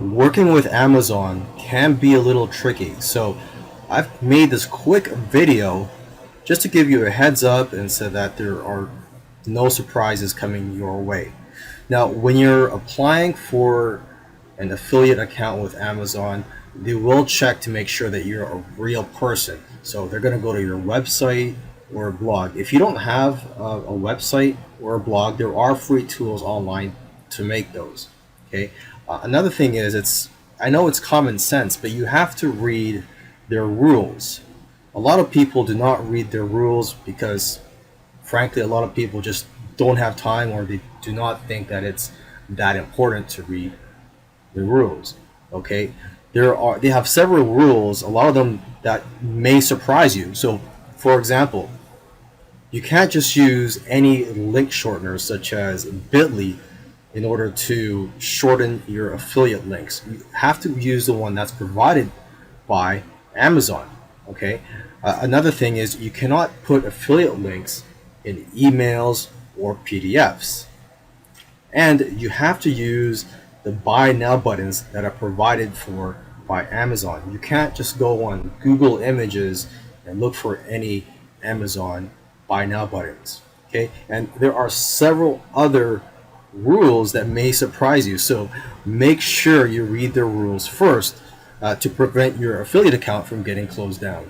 working with Amazon can be a little tricky. So I've made this quick video just to give you a heads up and so that there are no surprises coming your way. Now, when you're applying for an affiliate account with Amazon, they will check to make sure that you're a real person. So they're going to go to your website or a blog. If you don't have a website or a blog, there are free tools online to make those. Okay. Another thing is, I know it's common sense, but you have to read their rules. A lot of people do not read their rules because, frankly, a lot of people just don't have time, or they do not think that it's that important to read the rules. Okay, they have several rules, a lot of them that may surprise you. So, for example, you can't just use any link shorteners such as bit.ly in order to shorten your affiliate links. You have to use the one that's provided by Amazon. Okay. Another thing is you cannot put affiliate links in emails or PDFs. And you have to use the buy now buttons that are provided for by Amazon. You can't just go on Google Images and look for any Amazon buy now buttons. Okay, and there are several other rules that may surprise you, so make sure you read the rules first to prevent your affiliate account from getting closed down.